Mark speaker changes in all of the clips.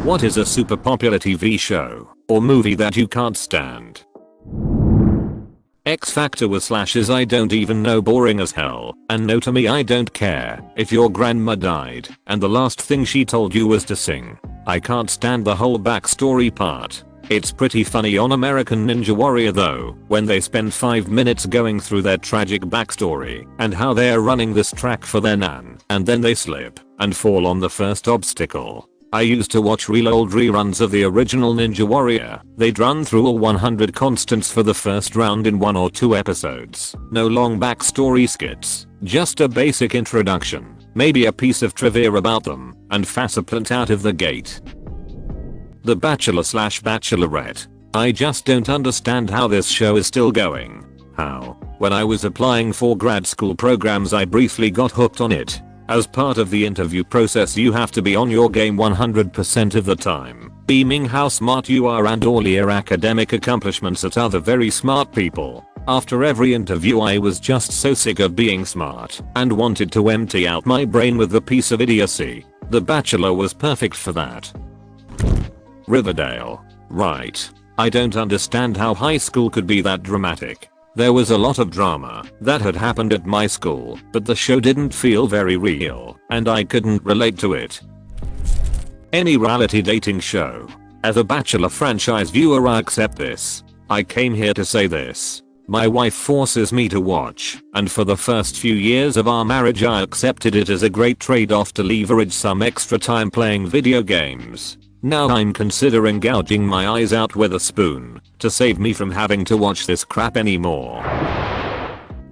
Speaker 1: What is a super popular TV show or movie that you can't stand? X Factor with slashes I don't even know, boring as hell, and no to me I don't care if your grandma died and the last thing she told you was to sing. I can't stand the whole backstory part. It's pretty funny on American Ninja Warrior though, when they spend 5 minutes going through their tragic backstory and how they're running this track for their nan and then they slip and fall on the first obstacle. I used to watch real old reruns of the original Ninja Warrior. They'd run through all 100 constants for the first round in 1 or 2 episodes. No long backstory skits, just a basic introduction, maybe a piece of trivia about them, and faceplant out of the gate. The Bachelor / Bachelorette. I just don't understand how this show is still going. How? When I was applying for grad school programs I briefly got hooked on it. As part of the interview process you have to be on your game 100% of the time, beaming how smart you are and all your academic accomplishments at other very smart people. After every interview I was just so sick of being smart and wanted to empty out my brain with a piece of idiocy. The Bachelor was perfect for that. Riverdale. Right. I don't understand how high school could be that dramatic. There was a lot of drama that had happened at my school, but the show didn't feel very real, and I couldn't relate to it. Any reality dating show. As a Bachelor franchise viewer I accept this. I came here to say this. My wife forces me to watch, and for the first few years of our marriage I accepted it as a great trade-off to leverage some extra time playing video games. Now I'm considering gouging my eyes out with a spoon to save me from having to watch this crap anymore.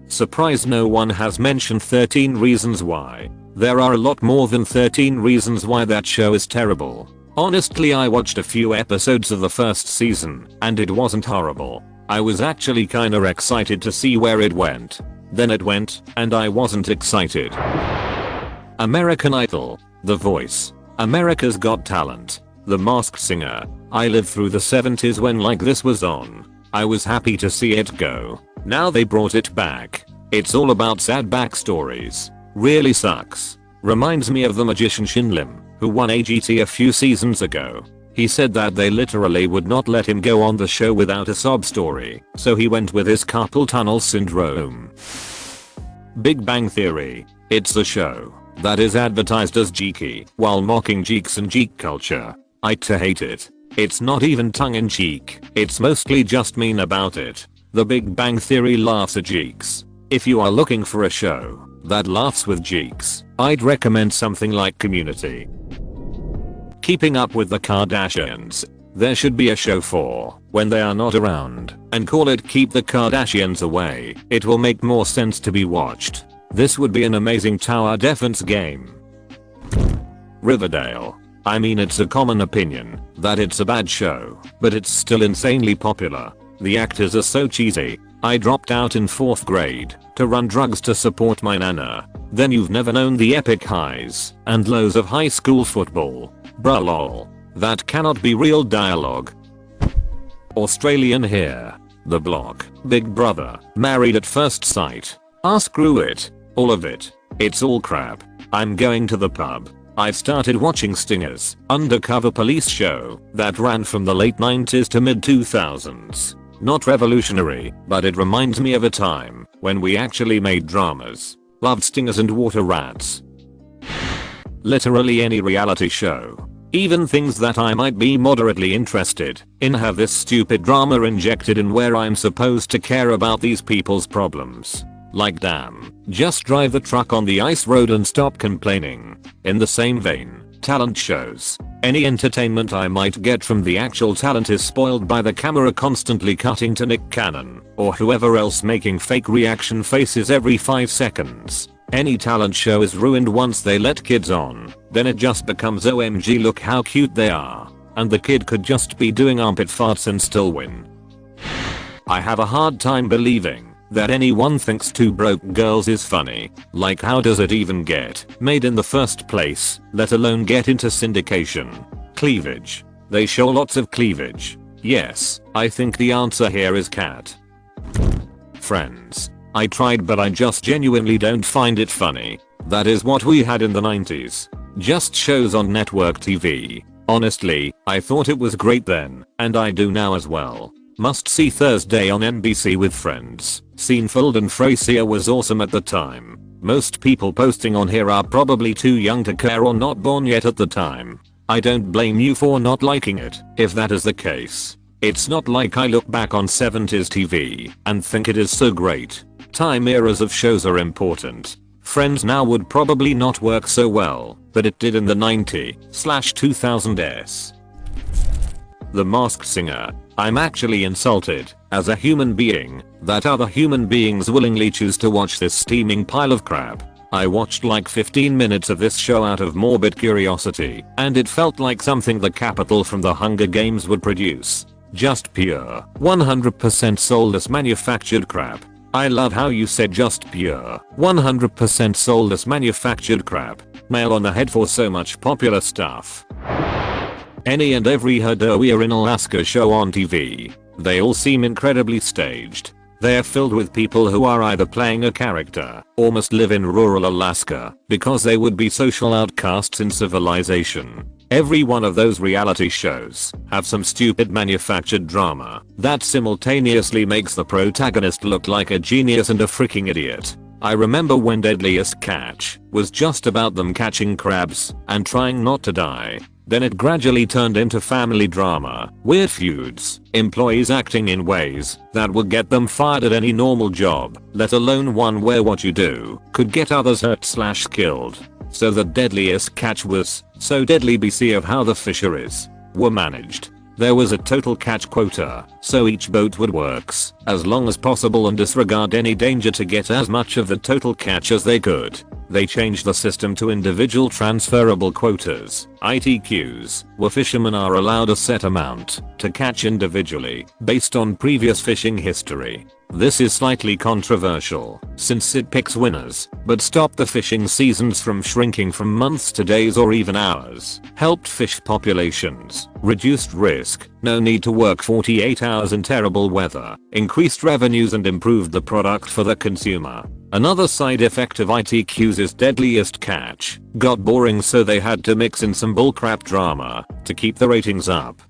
Speaker 1: Surprised no one has mentioned 13 Reasons Why. There are a lot more than 13 reasons why that show is terrible. Honestly I watched a few episodes of the first season and it wasn't horrible. I was actually kinda excited to see where it went. Then it went and I wasn't excited. American Idol, The Voice, America's Got Talent, The Masked Singer. I lived through the 70s when like this was on. I was happy to see it go. Now they brought it back. It's all about sad backstories. Really sucks. Reminds me of the magician Shin Lim, who won AGT a few seasons ago. He said that they literally would not let him go on the show without a sob story, so he went with his carpal tunnel syndrome. Big Bang Theory. It's a show that is advertised as geeky while mocking geeks and geek culture. I hate it. It's not even tongue-in-cheek, it's mostly just mean about it. The Big Bang Theory laughs at geeks. If you are looking for a show that laughs with geeks, I'd recommend something like Community. Keeping Up with the Kardashians. There should be a show for when they are not around and call it Keep the Kardashians Away. It will make more sense to be watched. This would be an amazing tower defense game. Riverdale. I mean it's a common opinion that it's a bad show, but it's still insanely popular. The actors are so cheesy. I dropped out in 4th grade to run drugs to support my nana. Then you've never known the epic highs and lows of high school football. Bruh lol. That cannot be real dialogue. Australian here. The Block. Big Brother. Married at First Sight. Screw it. All of it. It's all crap. I'm going to the pub. I've started watching Stinger's undercover police show that ran from the late 90s to mid 2000s. Not revolutionary, but it reminds me of a time when we actually made dramas. Loved Stingers and Water Rats. Literally any reality show. Even things that I might be moderately interested in have this stupid drama injected in where I'm supposed to care about these people's problems. Like damn, just drive the truck on the ice road and stop complaining. In the same vein, talent shows. Any entertainment I might get from the actual talent is spoiled by the camera constantly cutting to Nick Cannon or whoever else making fake reaction faces every 5 seconds. Any talent show is ruined once they let kids on, then it just becomes OMG look how cute they are, and the kid could just be doing armpit farts and still win. I have a hard time believing that anyone thinks Two Broke Girls is funny. Like how does it even get made in the first place, let alone get into syndication? Cleavage. They show lots of cleavage. Yes, I think the answer here is cat. Friends. I tried but I just genuinely don't find it funny. That is what we had in the 90s. Just shows on network TV. Honestly, I thought it was great then, and I do now as well. Must see Thursday on NBC with Friends. Seinfeld and Frasier was awesome at the time. Most people posting on here are probably too young to care or not born yet at the time. I don't blame you for not liking it, if that is the case. It's not like I look back on 70s TV and think it is so great. Time eras of shows are important. Friends now would probably not work so well, but it did in the 90s/2000s. The Masked Singer. I'm actually insulted, as a human being, that other human beings willingly choose to watch this steaming pile of crap. I watched like 15 minutes of this show out of morbid curiosity, and it felt like something the Capitol from the Hunger Games would produce. Just pure, 100% soulless manufactured crap. I love how you said just pure, 100% soulless manufactured crap. Nail on the head for so much popular stuff. Any and every We're in Alaska show on TV. They all seem incredibly staged. They're filled with people who are either playing a character or must live in rural Alaska because they would be social outcasts in civilization. Every one of those reality shows have some stupid manufactured drama that simultaneously makes the protagonist look like a genius and a freaking idiot. I remember when Deadliest Catch was just about them catching crabs and trying not to die. Then it gradually turned into family drama, weird feuds, employees acting in ways that would get them fired at any normal job, let alone one where what you do could get others hurt/killed. So the Deadliest Catch was so deadly BC of how the fisheries were managed. There was a total catch quota, so each boat would works as long as possible and disregard any danger to get as much of the total catch as they could. They changed the system to individual transferable quotas, ITQs, where fishermen are allowed a set amount to catch individually based on previous fishing history. This is slightly controversial since it picks winners, but stopped the fishing seasons from shrinking from months to days or even hours, helped fish populations, reduced risk, no need to work 48 hours in terrible weather, increased revenues and improved the product for the consumer. Another side effect of ITQs is Deadliest Catch got boring, so they had to mix in some bullcrap drama to keep the ratings up.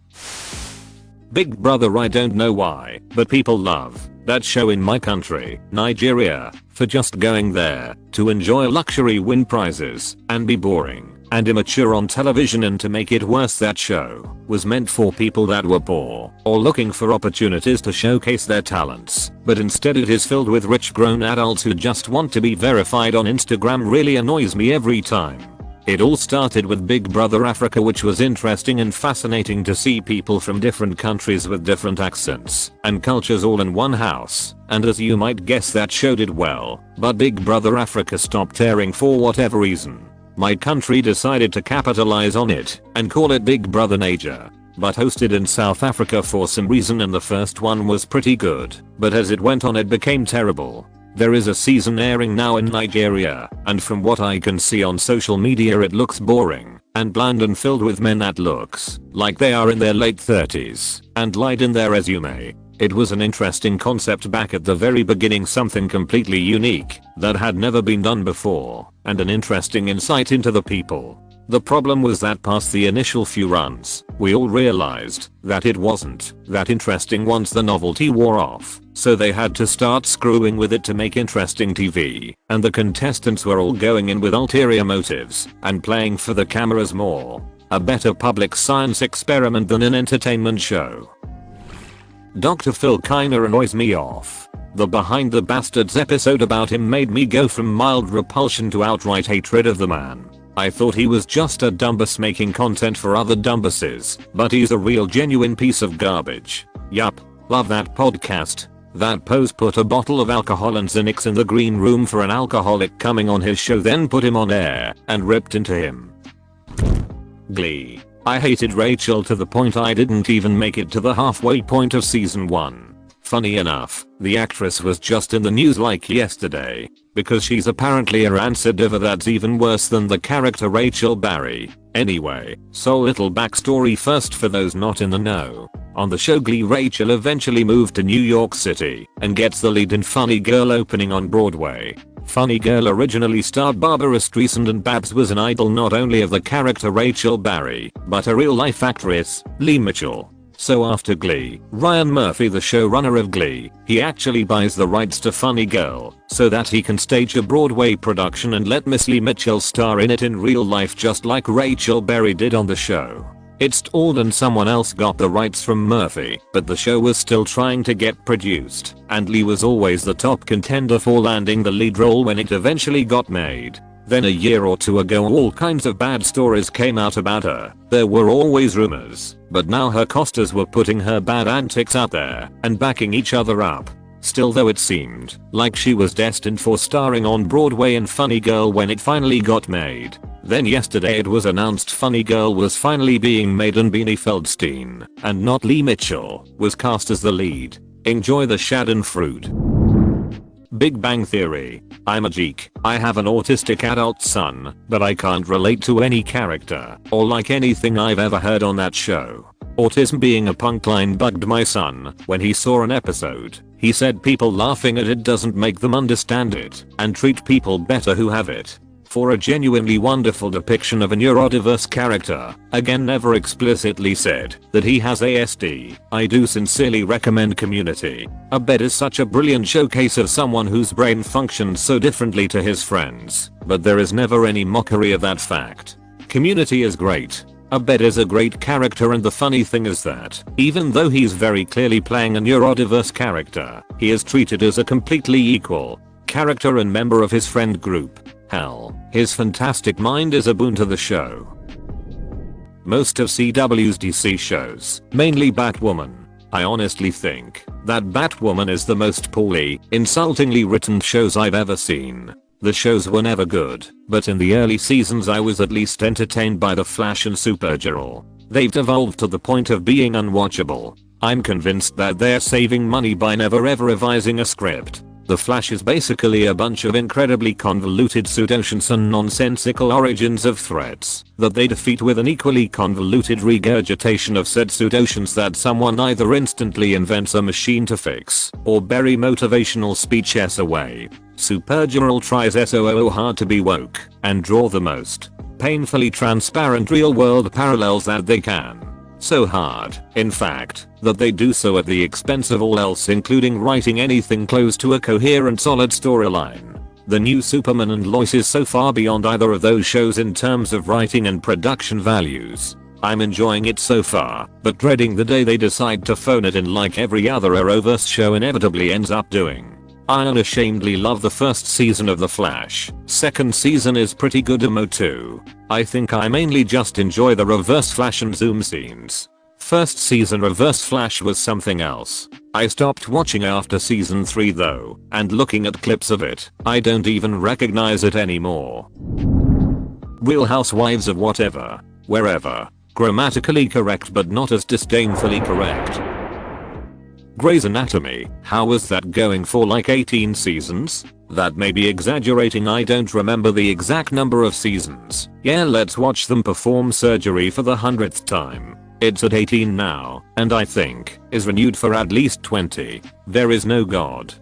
Speaker 1: Big Brother. I don't know why, but people love that show in my country, Nigeria, for just going there to enjoy luxury, win prizes, and be boring and immature on television. And to make it worse, that show was meant for people that were poor or looking for opportunities to showcase their talents, but instead it is filled with rich grown adults who just want to be verified on Instagram. Really annoys me every time. It all started with Big Brother Africa, which was interesting and fascinating to see people from different countries with different accents and cultures all in one house, and as you might guess, that show did well, but Big Brother Africa stopped airing for whatever reason. My country decided to capitalize on it and call it Big Brother Niger, but hosted in South Africa for some reason, and the first one was pretty good, but as it went on it became terrible. There is a season airing now in Nigeria, and from what I can see on social media it looks boring and bland and filled with men that looks like they are in their late 30s and lied in their resume. It was an interesting concept back at the very beginning, something completely unique that had never been done before, and an interesting insight into the people. The problem was that past the initial few runs, we all realized that it wasn't that interesting once the novelty wore off, so they had to start screwing with it to make interesting TV, and the contestants were all going in with ulterior motives and playing for the cameras more. A better public science experiment than an entertainment show. Dr. Phil kinda annoys me off. The Behind the Bastards episode about him made me go from mild repulsion to outright hatred of the man. I thought he was just a dumbass making content for other dumbasses, but he's a real genuine piece of garbage. Yup, love that podcast. That pose put a bottle of alcohol and Xanax in the green room for an alcoholic coming on his show, then put him on air and ripped into him. Glee. I hated Rachel to the point I didn't even make it to the halfway point of season 1. Funny enough, the actress was just in the news like yesterday, because she's apparently a rancid diva that's even worse than the character Rachel Barry. Anyway, so little backstory first for those not in the know. On the show Glee, Rachel eventually moved to New York City and gets the lead in Funny Girl opening on Broadway. Funny Girl originally starred Barbara Streisand, and Babs was an idol not only of the character Rachel Berry, but a real-life actress, Lee Mitchell. So after Glee, Ryan Murphy, the showrunner of Glee, he actually buys the rights to Funny Girl so that he can stage a Broadway production and let Miss Lee Mitchell star in it in real life, just like Rachel Berry did on the show. It stalled and someone else got the rights from Murphy, but the show was still trying to get produced, and Lee was always the top contender for landing the lead role when it eventually got made. Then a year or two ago, all kinds of bad stories came out about her. There were always rumors, but now her costers were putting her bad antics out there and backing each other up. Still, though, it seemed like she was destined for starring on Broadway in Funny Girl when it finally got made. Then yesterday it was announced Funny Girl was finally being made and Beanie Feldstein, and not Lee Mitchell, was cast as the lead. Enjoy the schadenfreude. Big Bang Theory. I'm a geek. I have an autistic adult son, but I can't relate to any character or like anything I've ever heard on that show. Autism being a punk line bugged my son when he saw an episode. He said people laughing at it doesn't make them understand it and treat people better who have it. For a genuinely wonderful depiction of a neurodiverse character, again never explicitly said that he has ASD, I do sincerely recommend Community. I bet is such a brilliant showcase of someone whose brain functions so differently to his friends, but there is never any mockery of that fact. Community is great. Abed is a great character, and the funny thing is that, even though he's very clearly playing a neurodiverse character, he is treated as a completely equal character and member of his friend group. Hell, his fantastic mind is a boon to the show. Most of CW's DC shows, mainly Batwoman. I honestly think that Batwoman is the most poorly, insultingly written shows I've ever seen. The shows were never good, but in the early seasons I was at least entertained by The Flash and Supergirl. They've devolved to the point of being unwatchable. I'm convinced that they're saving money by never ever revising a script. The Flash is basically a bunch of incredibly convoluted pseudoscience and nonsensical origins of threats that they defeat with an equally convoluted regurgitation of said pseudoscience that someone either instantly invents a machine to fix or bury motivational speech away. Supergirl tries so hard to be woke and draw the most painfully transparent real world parallels that they can. So hard, in fact, that they do so at the expense of all else, including writing anything close to a coherent solid storyline. The new Superman and Lois is so far beyond either of those shows in terms of writing and production values. I'm enjoying it so far, but dreading the day they decide to phone it in like every other Arrowverse show inevitably ends up doing. I unashamedly love the first season of The Flash. Second season is pretty good too. I think I mainly just enjoy the reverse flash and zoom scenes. First season reverse flash was something else. I stopped watching after season 3 though, and looking at clips of it, I don't even recognize it anymore. Real Housewives of whatever, wherever. Grammatically correct but not as disdainfully correct. Grey's Anatomy, how was that going for like 18 seasons? That may be exaggerating, I don't remember the exact number of seasons. Yeah, let's watch them perform surgery for the 100th time. It's at 18 now, and I think is renewed for at least 20. There is no God.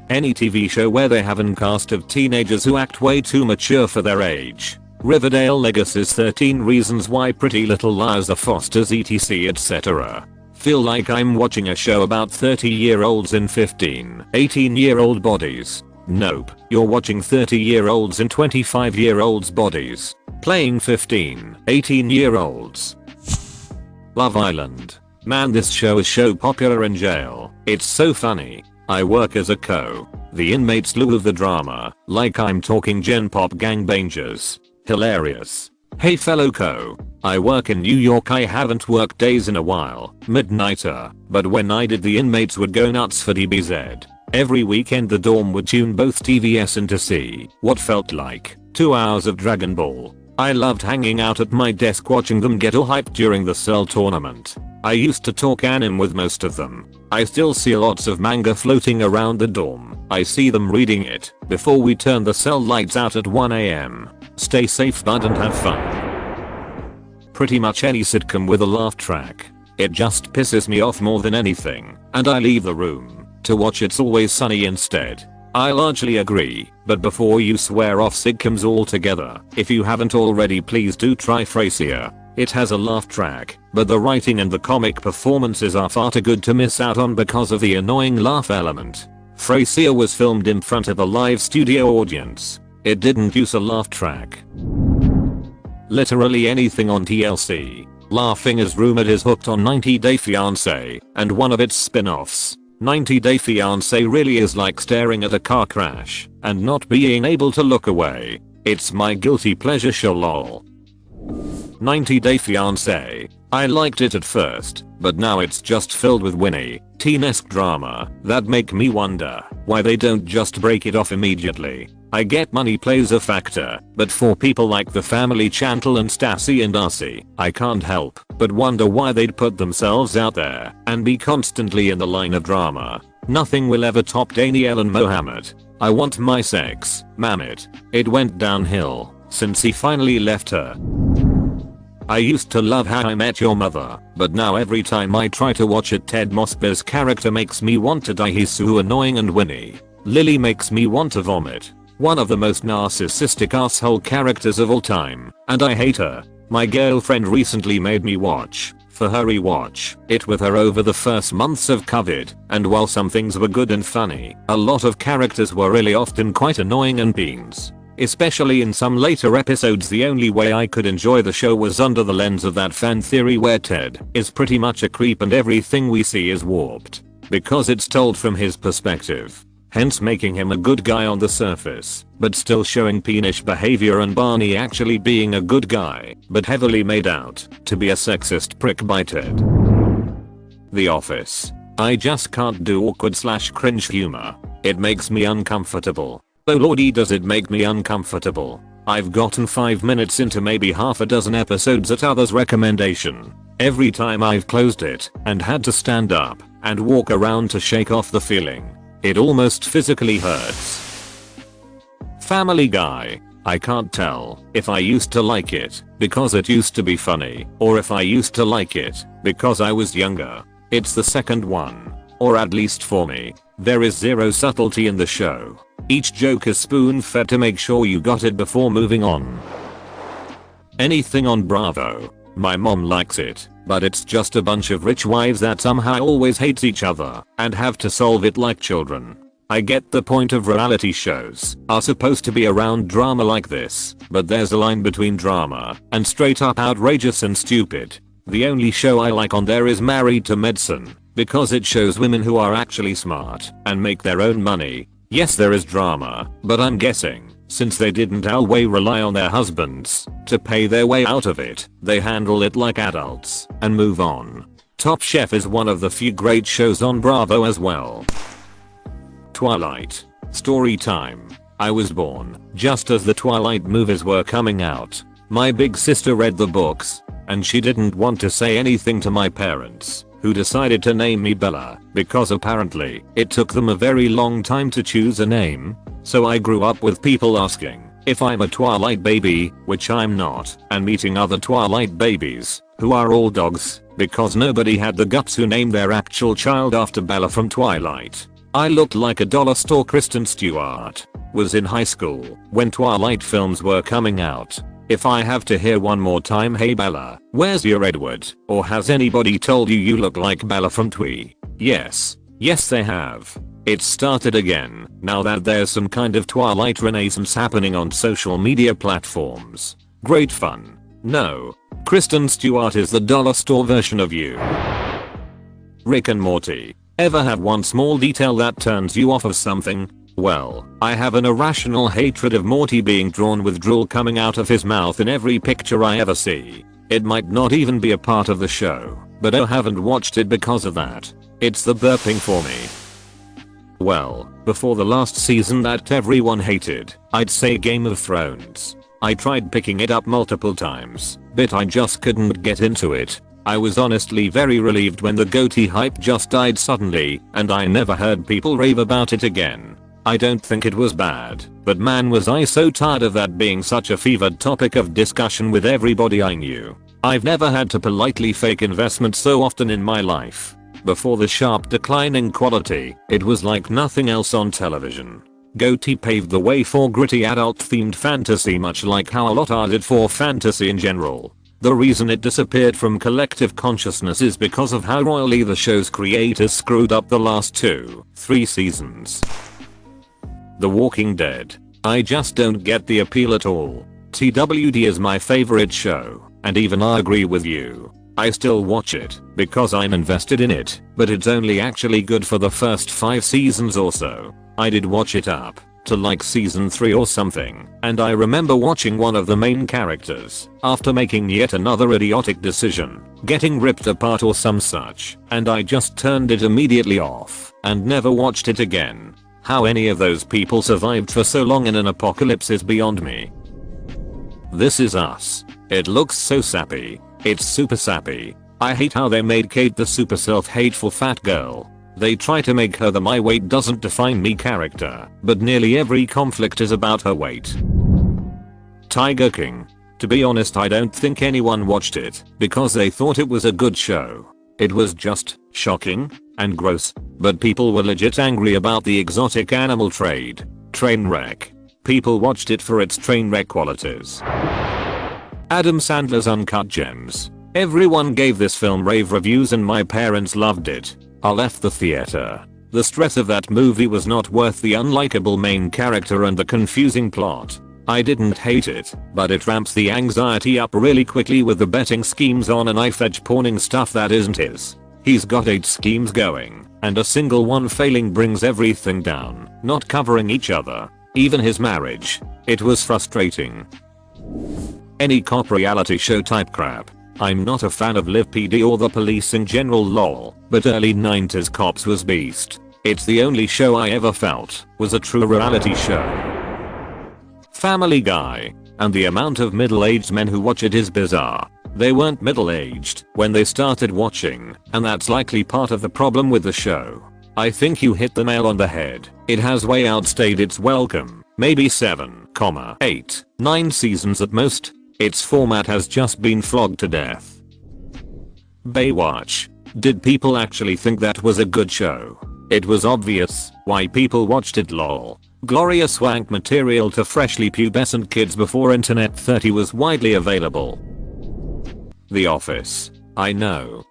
Speaker 1: Any TV show where they have a cast of teenagers who act way too mature for their age. Riverdale, Legacy's 13 Reasons Why, Pretty Little Liars, The Fosters, etc, etc. Feel like I'm watching a show about 30-year-olds in 15, 18-year-old bodies. Nope, you're watching 30-year-olds in 25-year-olds bodies, playing 15, 18-year-olds. Love Island. Man, this show is so popular in jail. It's so funny. I work as a co. The inmate slew of the drama, like I'm talking Gen Pop gangbangers. Hilarious. Hey fellow co. I work in New York. I haven't worked days in a while, midnighter, but when I did the inmates would go nuts for DBZ. Every weekend the dorm would tune both TVS and to see what felt like 2 hours of Dragon Ball. I loved hanging out at my desk watching them get all hyped during the Cell tournament. I used to talk anime with most of them. I still see lots of manga floating around the dorm. I see them reading it before we turn the Cell lights out at 1 AM. Stay safe bud and have fun. Pretty much any sitcom with a laugh track. It just pisses me off more than anything, and I leave the room to watch It's Always Sunny instead. I largely agree, but before you swear off sitcoms altogether, if you haven't already, please do try Frasier. It has a laugh track, but the writing and the comic performances are far too good to miss out on because of the annoying laugh element. Frasier was filmed in front of a live studio audience. It didn't use a laugh track. Literally anything on TLC. Laughing is rumored is hooked on 90 Day Fiancé and one of its spin-offs. 90 Day Fiancé really is like staring at a car crash and not being able to look away. It's my guilty pleasure show lol. 90 Day Fiancé. I liked it at first, but now it's just filled with Winnie, teen-esque drama that make me wonder why they don't just break it off immediately. I get money plays a factor, but for people like the family Chantal and Stassi and Darcy, I can't help but wonder why they'd put themselves out there and be constantly in the line of drama. Nothing will ever top Danielle and Mohammed. I want my sex, damn it. It went downhill since he finally left her. I used to love How I Met Your Mother, but now every time I try to watch it, Ted Mosby's character makes me want to die. He's so annoying, and Winnie, Lily makes me want to vomit. One of the most narcissistic asshole characters of all time, and I hate her. My girlfriend recently made me watch, for her rewatch, it with her over the first months of COVID, and while some things were good and funny, a lot of characters were really often quite annoying and beans. Especially in some later episodes, the only way I could enjoy the show was under the lens of that fan theory where Ted is pretty much a creep and everything we see is warped because it's told from his perspective, hence making him a good guy on the surface, but still showing peenish behavior, and Barney actually being a good guy, but heavily made out to be a sexist prick by Ted. The Office. I just can't do awkward/cringe humor. It makes me uncomfortable. Oh lordy, does it make me uncomfortable. I've gotten 5 minutes into maybe half a dozen episodes at others' recommendation. Every time I've closed it and had to stand up and walk around to shake off the feeling. It almost physically hurts. Family Guy. I can't tell if I used to like it because it used to be funny, or if I used to like it because I was younger. It's the second one. Or at least for me. There is zero subtlety in the show. Each joke is spoon-fed to make sure you got it before moving on. Anything on Bravo. My mom likes it, but it's just a bunch of rich wives that somehow always hate each other and have to solve it like children. I get the point of reality shows are supposed to be around drama like this, but there's a line between drama and straight up outrageous and stupid. The only show I like on there is Married to Medicine, because it shows women who are actually smart and make their own money. Yes, there is drama, but I'm guessing since they didn't always rely on their husbands to pay their way out of it, they handle it like adults and move on. Top Chef is one of the few great shows on Bravo as well. Twilight. Story time. I was born just as the Twilight movies were coming out. My big sister read the books, and she didn't want to say anything to my parents, who decided to name me Bella because apparently it took them a very long time to choose a name. So I grew up with people asking if I'm a Twilight baby, which I'm not, and meeting other Twilight babies who are all dogs because nobody had the guts to name their actual child after Bella from Twilight. I looked like a dollar store Kristen Stewart. Was in high school when Twilight films were coming out. If I have to hear one more time, "Hey Bella, where's your Edward?" or "Has anybody told you you look like Bella from Twee?" Yes. Yes, they have. It's started again now that there's some kind of Twilight renaissance happening on social media platforms. Great fun. No. Kristen Stewart is the dollar store version of you. Rick and Morty. Ever have one small detail that turns you off of something? Well, I have an irrational hatred of Morty being drawn with drool coming out of his mouth in every picture I ever see. It might not even be a part of the show, but I haven't watched it because of that. It's the burping for me. Well, before the last season that everyone hated, I'd say Game of Thrones. I tried picking it up multiple times, but I just couldn't get into it. I was honestly very relieved when the goatee hype just died suddenly, and I never heard people rave about it again. I don't think it was bad, but man was I so tired of that being such a fevered topic of discussion with everybody I knew. I've never had to politely fake investment so often in my life. Before the sharp decline in quality, it was like nothing else on television. Goatee paved the way for gritty adult themed fantasy, much like how a lot are did for fantasy in general. The reason it disappeared from collective consciousness is because of how royally the show's creators screwed up the last 2-3 seasons. The Walking Dead. I just don't get the appeal at all. TWD is my favorite show, and even I agree with you. I still watch it because I'm invested in it, but it's only actually good for the first 5 seasons or so. I did watch it up to like season 3 or something, and I remember watching one of the main characters, after making yet another idiotic decision, getting ripped apart or some such, and I just turned it immediately off and never watched it again. How any of those people survived for so long in an apocalypse is beyond me. This Is Us. It looks so sappy. It's super sappy. I hate how they made Kate the super self-hateful fat girl. They try to make her the my weight doesn't define me character, but nearly every conflict is about her weight. Tiger King. To be honest, I don't think anyone watched it because they thought it was a good show. It was just shocking and gross, but people were legit angry about the exotic animal trade. Train wreck. People watched it for its train wreck qualities. Adam Sandler's Uncut Gems. Everyone gave this film rave reviews and my parents loved it. I left the theater. The stress of that movie was not worth the unlikable main character and the confusing plot. I didn't hate it, but it ramps the anxiety up really quickly with the betting schemes on a knife-edge pawning stuff that isn't his. He's got 8 schemes going, and a single one failing brings everything down, not covering each other. Even his marriage. It was frustrating. Any cop reality show type crap. I'm not a fan of Live PD or the police in general lol, but early 90s Cops was beast. It's the only show I ever felt was a true reality show. Family Guy. And the amount of middle-aged men who watch it is bizarre. They weren't middle-aged when they started watching, and that's likely part of the problem with the show. I think you hit the nail on the head. It has way outstayed its welcome. Maybe 7, 8, 9 seasons at most. Its format has just been flogged to death. Baywatch. Did people actually think that was a good show? It was obvious why people watched it lol. Glorious wank material to freshly pubescent kids before Internet 30 was widely available. The Office. I know,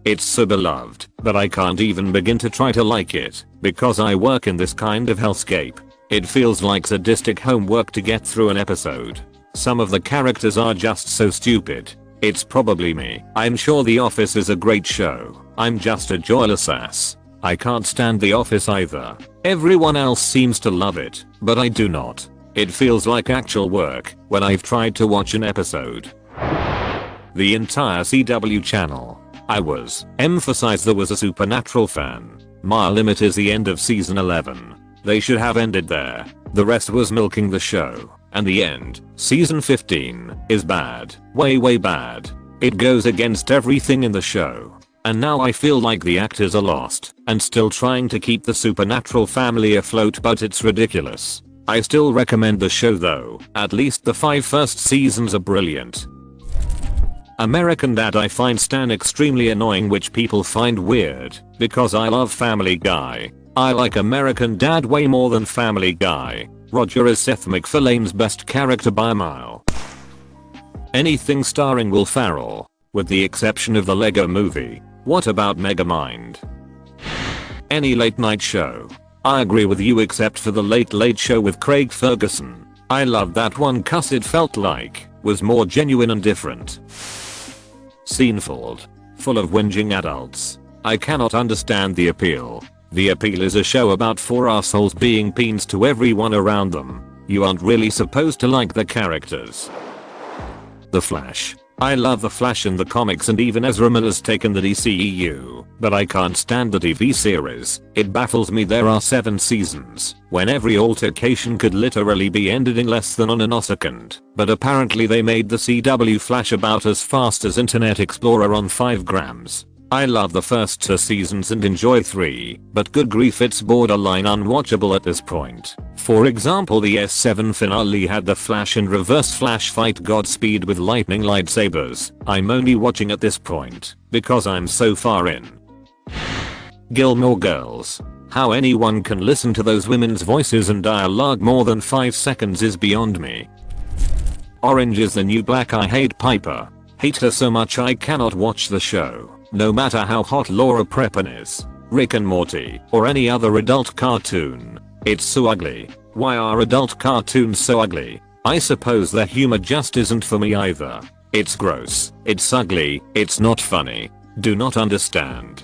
Speaker 1: it's so beloved, but I can't even begin to try to like it, because I work in this kind of hellscape. It feels like sadistic homework to get through an episode. Some of the characters are just so stupid. It's probably me. I'm sure The Office is a great show. I'm just a joyless ass. I can't stand The Office either. Everyone else seems to love it, but I do not. It feels like actual work when I've tried to watch an episode. The entire CW channel. I was emphasized there was a Supernatural fan. My limit is the end of season 11. They should have ended there. The rest was milking the show. And the end, season 15, is bad. Way bad. It goes against everything in the show. And now I feel like the actors are lost and still trying to keep the Supernatural family afloat, but it's ridiculous. I still recommend the show though. At least the 5 first seasons are brilliant. American Dad. I find Stan extremely annoying, which people find weird because I love Family Guy. I like American Dad way more than Family Guy. Roger is Seth MacFarlane's best character by a mile. Anything starring Will Ferrell, with the exception of the Lego Movie. What about Megamind? Any late night show. I agree with you except for the Late Late Show with Craig Ferguson. I loved that one cause it felt like was more genuine and different. Seinfeld. Full of whinging adults. I cannot understand the appeal. The appeal is a show about 4 assholes being peens to everyone around them. You aren't really supposed to like the characters. The Flash. I love the Flash in the comics and even Ezra Miller's take in the DCEU, but I can't stand the TV series. It baffles me there are 7 seasons, when every altercation could literally be ended in less than a nanosecond, but apparently they made the CW Flash about as fast as Internet Explorer on 5 grams. I love the first 2 seasons and enjoy 3, but good grief it's borderline unwatchable at this point. For example, the S7 finale had the Flash and Reverse Flash fight Godspeed with lightning lightsabers. I'm only watching at this point because I'm so far in. Gilmore Girls. How anyone can listen to those women's voices and dialogue more than 5 seconds is beyond me. Orange is the New Black. I hate Piper. Hate her so much I cannot watch the show, no matter how hot Laura Prepon is, Rick and Morty, or any other adult cartoon. It's so ugly. Why are adult cartoons so ugly? I suppose their humor just isn't for me either. It's gross, it's ugly, it's not funny. Do not understand.